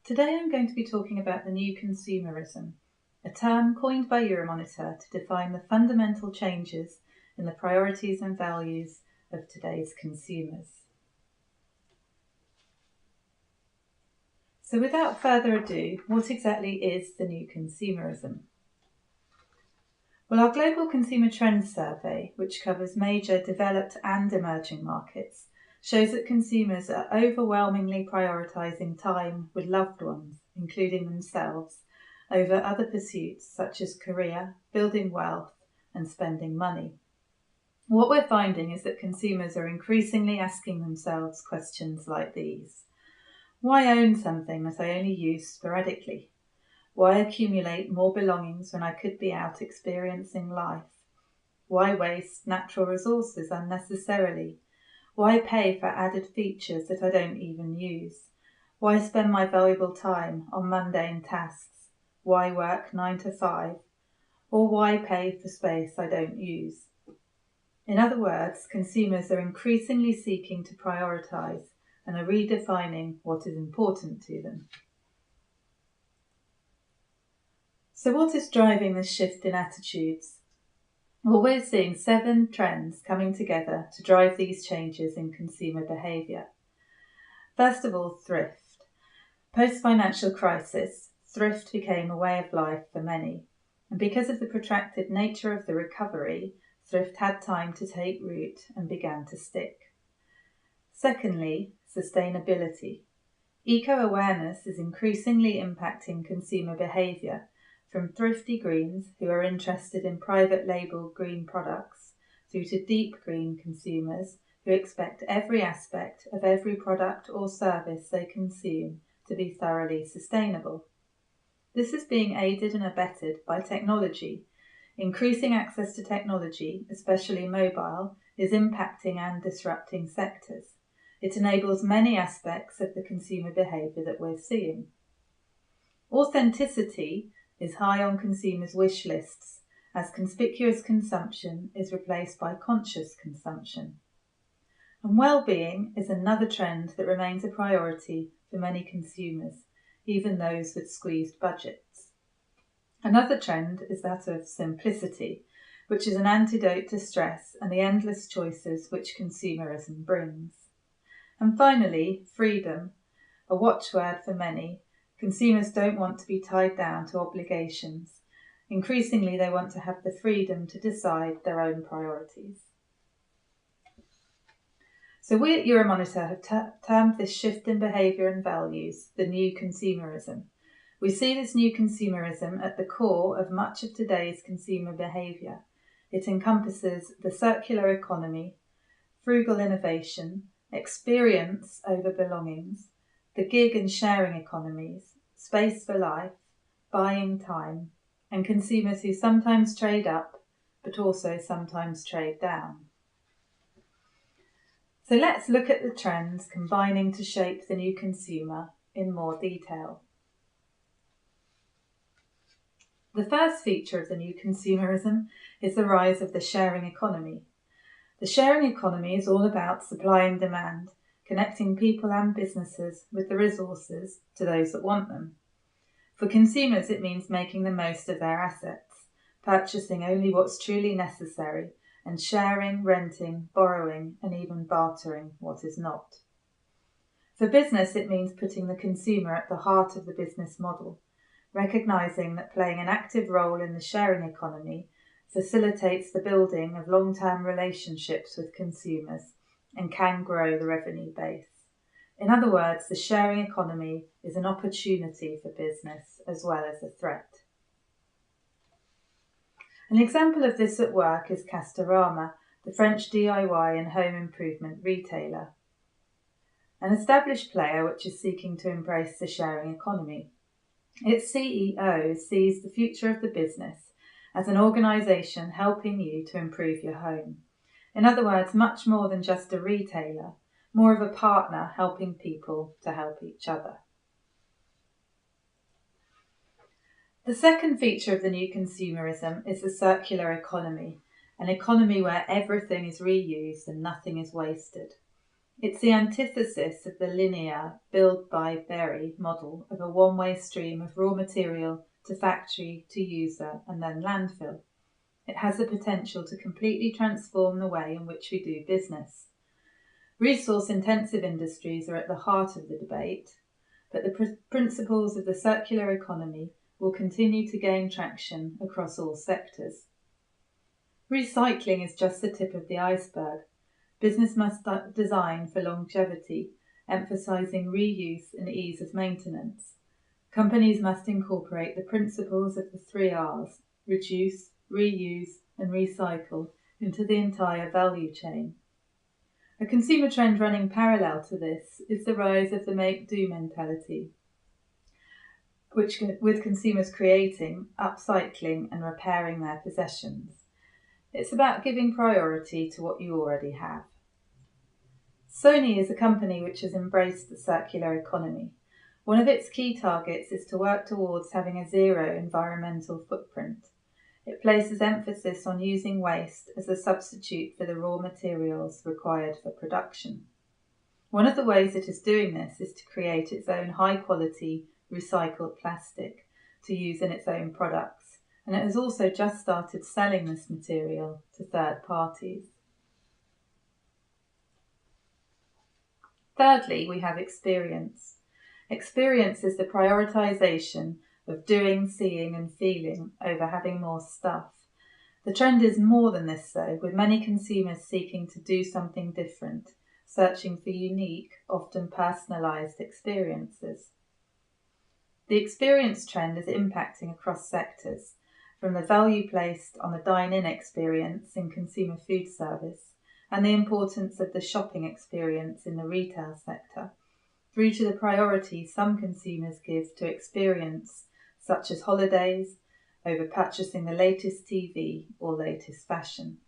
Today I'm going to be talking about the new consumerism, a term coined by Euromonitor to define the fundamental changes in the priorities and values of today's consumers. So without further ado, what exactly is the new consumerism? Well, our Global Consumer Trends Survey, which covers major developed and emerging markets, shows that consumers are overwhelmingly prioritising time with loved ones, including themselves, over other pursuits such as career, building wealth, and spending money. What we're finding is that consumers are increasingly asking themselves questions like these. Why own something that I only use sporadically? Why accumulate more belongings when I could be out experiencing life? Why waste natural resources unnecessarily? Why pay for added features that I don't even use? Why spend my valuable time on mundane tasks? Why work 9 to 5? Or why pay for space I don't use? In other words, consumers are increasingly seeking to prioritise and are redefining what is important to them. So what is driving this shift in attitudes? Well, we're seeing 7 trends coming together to drive these changes in consumer behaviour. First of all, thrift. Post-financial crisis, thrift became a way of life for many, and because of the protracted nature of the recovery, thrift had time to take root and began to stick. Secondly, sustainability. Eco-awareness is increasingly impacting consumer behaviour, from thrifty greens who are interested in private label green products through to deep green consumers who expect every aspect of every product or service they consume to be thoroughly sustainable. This is being aided and abetted by technology. Increasing access to technology, especially mobile, is impacting and disrupting sectors. It enables many aspects of the consumer behaviour that we're seeing. Authenticity is high on consumers' wish lists as conspicuous consumption is replaced by conscious consumption. And well-being is another trend that remains a priority for many consumers, even those with squeezed budgets. Another trend is that of simplicity, which is an antidote to stress and the endless choices which consumerism brings. And finally, freedom, a watchword for many. Consumers don't want to be tied down to obligations. Increasingly, they want to have the freedom to decide their own priorities. So we at Euromonitor have termed this shift in behaviour and values the new consumerism. We see this new consumerism at the core of much of today's consumer behaviour. It encompasses the circular economy, frugal innovation, experience over belongings, the gig and sharing economies, space for life, buying time, and consumers who sometimes trade up, but also sometimes trade down. So let's look at the trends combining to shape the new consumer in more detail. The first feature of the new consumerism is the rise of the sharing economy. The sharing economy is all about supply and demand, connecting people and businesses with the resources to those that want them. For consumers, it means making the most of their assets, purchasing only what's truly necessary, and sharing, renting, borrowing, and even bartering what is not. For business, it means putting the consumer at the heart of the business model, recognising that playing an active role in the sharing economy facilitates the building of long-term relationships with consumers and can grow the revenue base. In other words, the sharing economy is an opportunity for business as well as a threat. An example of this at work is Castorama, the French DIY and home improvement retailer, an established player which is seeking to embrace the sharing economy. Its CEO sees the future of the business as an organisation helping you to improve your home. In other words, much more than just a retailer, more of a partner helping people to help each other. The second feature of the new consumerism is the circular economy, an economy where everything is reused and nothing is wasted. It's the antithesis of the linear build-buy-bury model of a one-way stream of raw material to factory to user and then landfill. It has the potential to completely transform the way in which we do business. Resource-intensive industries are at the heart of the debate, but the principles of the circular economy will continue to gain traction across all sectors. Recycling is just the tip of the iceberg. Business must design for longevity, emphasising reuse and ease of maintenance. Companies must incorporate the principles of the 3 Rs, reduce, reuse and recycle, into the entire value chain. A consumer trend running parallel to this is the rise of the make-do mentality, with consumers creating, upcycling and repairing their possessions. It's about giving priority to what you already have. Sony is a company which has embraced the circular economy. One of its key targets is to work towards having a zero environmental footprint. It places emphasis on using waste as a substitute for the raw materials required for production. One of the ways it is doing this is to create its own high-quality recycled plastic to use in its own products, and it has also just started selling this material to third parties. Thirdly, we have experience. Experience is the prioritisation of doing, seeing and feeling over having more stuff. The trend is more than this though, with many consumers seeking to do something different, searching for unique, often personalised experiences. The experience trend is impacting across sectors, from the value placed on the dine-in experience in consumer food service and the importance of the shopping experience in the retail sector, through to the priority some consumers give to experience such as holidays over purchasing the latest TV or latest fashion.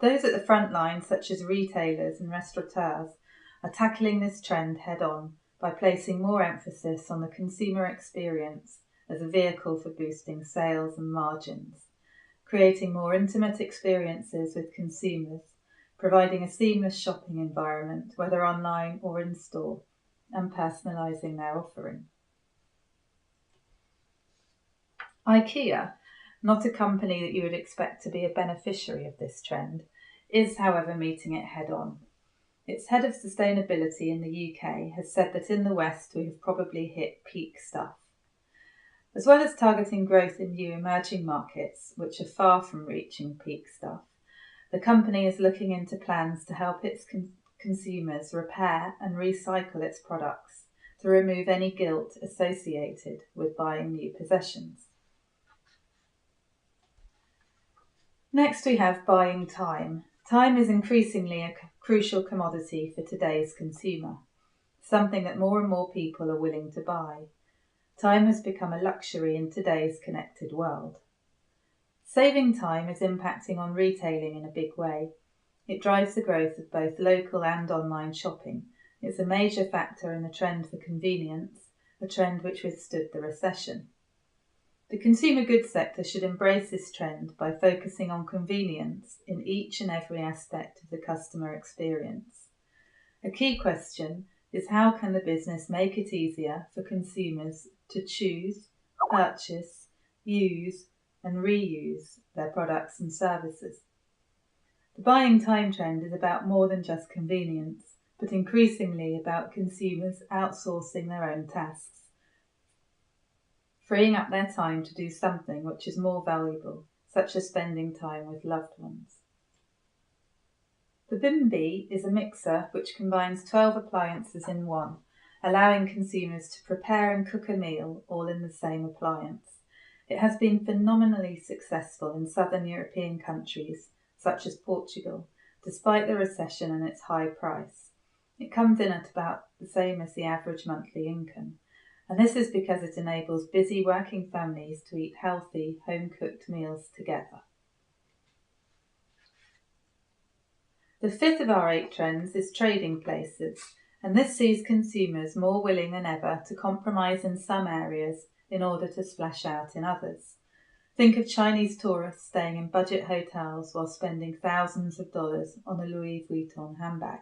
Those at the front line, such as retailers and restaurateurs, are tackling this trend head-on by placing more emphasis on the consumer experience as a vehicle for boosting sales and margins, creating more intimate experiences with consumers, providing a seamless shopping environment, whether online or in store, and personalising their offering. IKEA, not a company that you would expect to be a beneficiary of this trend, is however meeting it head-on. Its head of sustainability in the UK has said that in the West we have probably hit peak stuff. As well as targeting growth in new emerging markets, which are far from reaching peak stuff, the company is looking into plans to help its consumers repair and recycle its products to remove any guilt associated with buying new possessions. Next we have buying time. Time is increasingly a crucial commodity for today's consumer, something that more and more people are willing to buy. Time has become a luxury in today's connected world. Saving time is impacting on retailing in a big way. It drives the growth of both local and online shopping. It's a major factor in the trend for convenience, a trend which withstood the recession. The consumer goods sector should embrace this trend by focusing on convenience in each and every aspect of the customer experience. A key question is how can the business make it easier for consumers to choose, purchase, use and reuse their products and services. The buying time trend is about more than just convenience, but increasingly about consumers outsourcing their own tasks, freeing up their time to do something which is more valuable, such as spending time with loved ones. The Bimby is a mixer which combines 12 appliances in one, allowing consumers to prepare and cook a meal all in the same appliance. It has been phenomenally successful in southern European countries, such as Portugal, despite the recession and its high price. It comes in at about the same as the average monthly income, and this is because it enables busy working families to eat healthy, home-cooked meals together. The fifth of our 8 trends is trading places, and this sees consumers more willing than ever to compromise in some areas in order to splash out in others. Think of Chinese tourists staying in budget hotels while spending thousands of dollars on a Louis Vuitton handbag.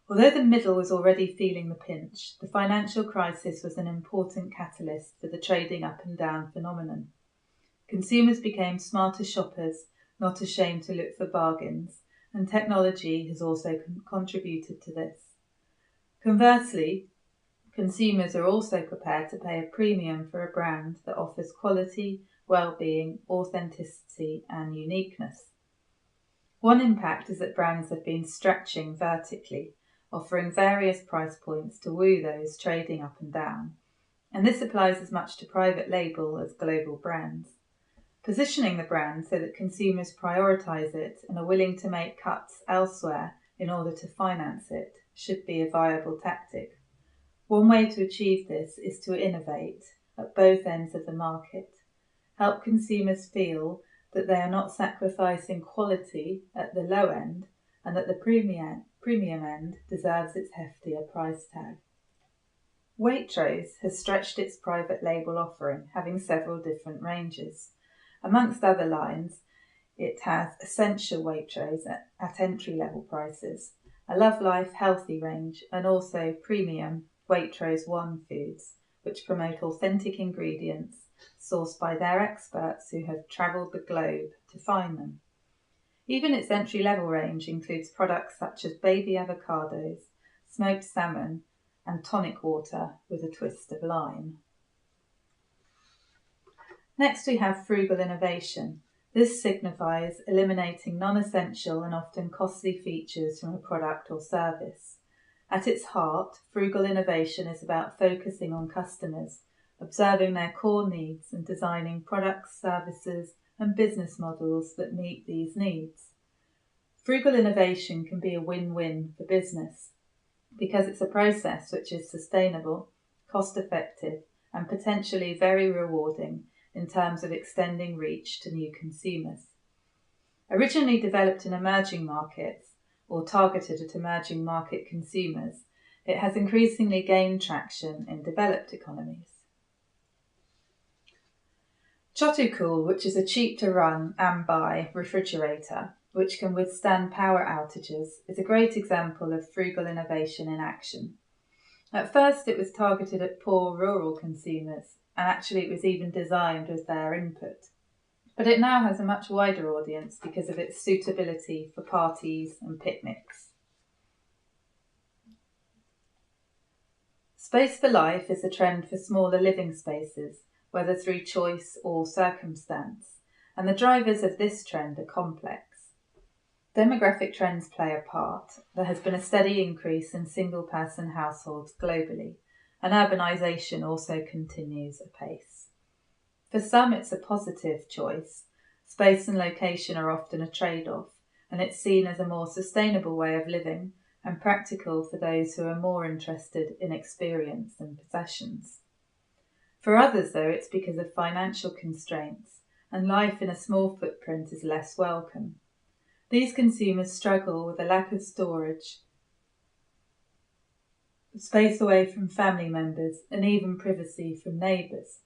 Although the middle was already feeling the pinch, the financial crisis was an important catalyst for the trading up and down phenomenon. Consumers became smarter shoppers, not ashamed to look for bargains, and technology has also contributed to this. Conversely, consumers are also prepared to pay a premium for a brand that offers quality, well-being, authenticity, and uniqueness. One impact is that brands have been stretching vertically, offering various price points to woo those trading up and down, and this applies as much to private label as global brands. Positioning the brand so that consumers prioritise it and are willing to make cuts elsewhere in order to finance it should be a viable tactic. One way to achieve this is to innovate at both ends of the market, help consumers feel that they are not sacrificing quality at the low end and that the premium end deserves its heftier price tag. Waitrose has stretched its private label offering, having several different ranges. Amongst other lines, it has Essential Waitrose at entry-level prices, a Love Life healthy range, and also premium Waitrose One foods, which promote authentic ingredients sourced by their experts who have travelled the globe to find them. Even its entry-level range includes products such as baby avocados, smoked salmon, and tonic water with a twist of lime. Next we have frugal innovation. This signifies eliminating non-essential and often costly features from a product or service. At its heart, frugal innovation is about focusing on customers, observing their core needs and designing products, services, and business models that meet these needs. Frugal innovation can be a win-win for business because it's a process which is sustainable, cost-effective, and potentially very rewarding in terms of extending reach to new consumers. Originally developed in emerging markets or targeted at emerging market consumers, it has increasingly gained traction in developed economies. Chotucool, which is a cheap-to-run and buy refrigerator, which can withstand power outages, is a great example of frugal innovation in action. At first it was targeted at poor rural consumers, and actually it was even designed with their input. But it now has a much wider audience because of its suitability for parties and picnics. Space for life is a trend for smaller living spaces, whether through choice or circumstance, and the drivers of this trend are complex. Demographic trends play a part. There has been a steady increase in single-person households globally, and urbanisation also continues apace. For some, it's a positive choice. Space and location are often a trade-off, and it's seen as a more sustainable way of living and practical for those who are more interested in experience and possessions. For others, though, it's because of financial constraints, and life in a small footprint is less welcome. These consumers struggle with a lack of storage, space away from family members, and even privacy from neighbours.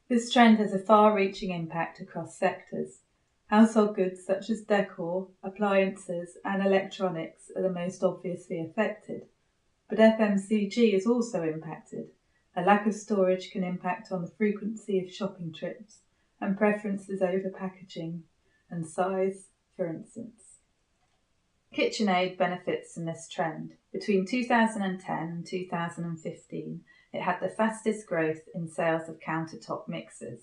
This trend has a far-reaching impact across sectors. Household goods such as decor, appliances, and electronics are the most obviously affected. But FMCG is also impacted. A lack of storage can impact on the frequency of shopping trips and preferences over packaging and size, for instance. KitchenAid benefits from this trend. Between 2010 and 2015, it had the fastest growth in sales of countertop mixers.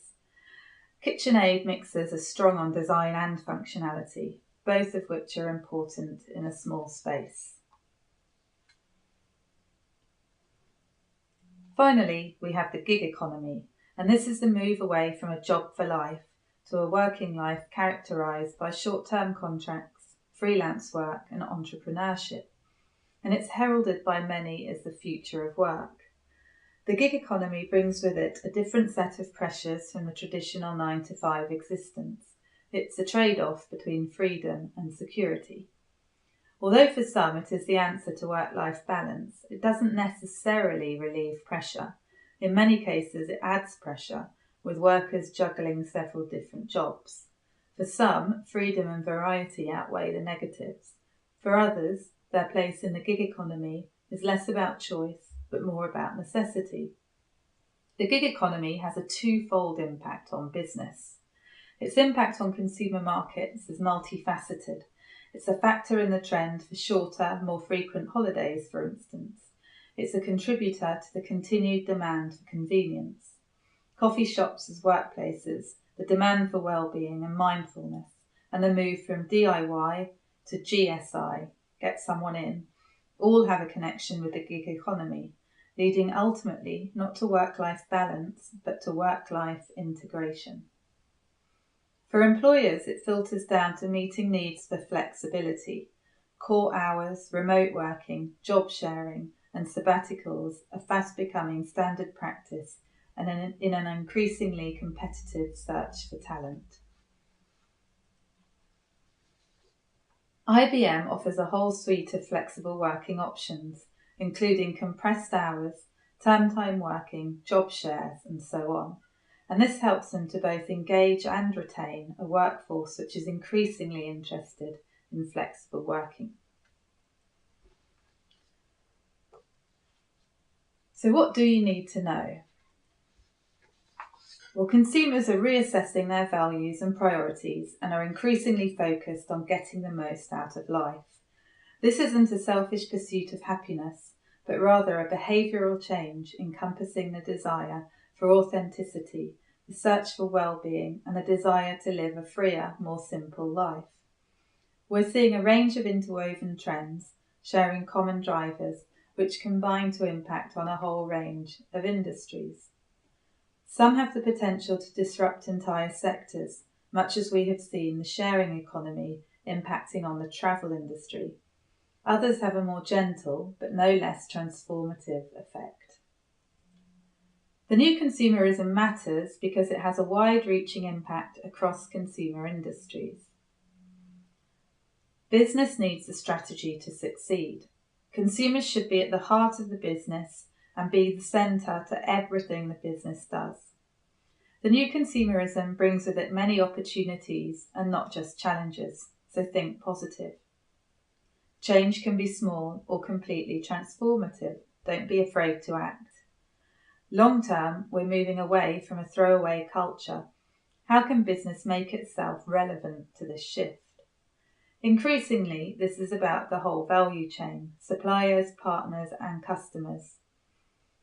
KitchenAid mixers are strong on design and functionality, both of which are important in a small space. Finally, we have the gig economy, and this is the move away from a job for life to a working life characterised by short-term contracts, freelance work and entrepreneurship, and it's heralded by many as the future of work. The gig economy brings with it a different set of pressures from the traditional 9-to-5 existence. It's a trade-off between freedom and security. Although for some it is the answer to work-life balance, it doesn't necessarily relieve pressure. In many cases it adds pressure, with workers juggling several different jobs. For some, freedom and variety outweigh the negatives. For others, their place in the gig economy is less about choice, but more about necessity. The gig economy has a twofold impact on business. Its impact on consumer markets is multifaceted. It's a factor in the trend for shorter, more frequent holidays, for instance. It's a contributor to the continued demand for convenience. Coffee shops as workplaces, the demand for well-being and mindfulness, and the move from DIY to GSI, get someone in, all have a connection with the gig economy, leading ultimately not to work-life balance, but to work-life integration. For employers, it filters down to meeting needs for flexibility. Core hours, remote working, job sharing, and sabbaticals are fast becoming standard practice and in an increasingly competitive search for talent. IBM offers a whole suite of flexible working options, including compressed hours, term time working, job shares, and so on. And this helps them to both engage and retain a workforce which is increasingly interested in flexible working. So what do you need to know? Well, consumers are reassessing their values and priorities and are increasingly focused on getting the most out of life. This isn't a selfish pursuit of happiness, but rather a behavioural change encompassing the desire for authenticity, the search for well-being, and the desire to live a freer, more simple life. We're seeing a range of interwoven trends, sharing common drivers, which combine to impact on a whole range of industries. Some have the potential to disrupt entire sectors, much as we have seen the sharing economy impacting on the travel industry. Others have a more gentle, but no less transformative effect. The new consumerism matters because it has a wide-reaching impact across consumer industries. Business needs a strategy to succeed. Consumers should be at the heart of the business and be the centre to everything the business does. The new consumerism brings with it many opportunities and not just challenges, so think positive. Change can be small or completely transformative. Don't be afraid to act. Long term, we're moving away from a throwaway culture. How can business make itself relevant to this shift? Increasingly, this is about the whole value chain, suppliers, partners, and customers.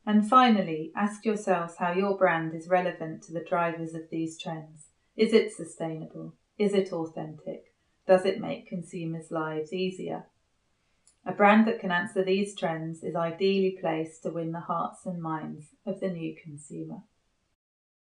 And finally, ask yourselves how your brand is relevant to the drivers of these trends. Is it sustainable? Is it authentic? Does it make consumers' lives easier? A brand that can answer these trends is ideally placed to win the hearts and minds of the new consumer.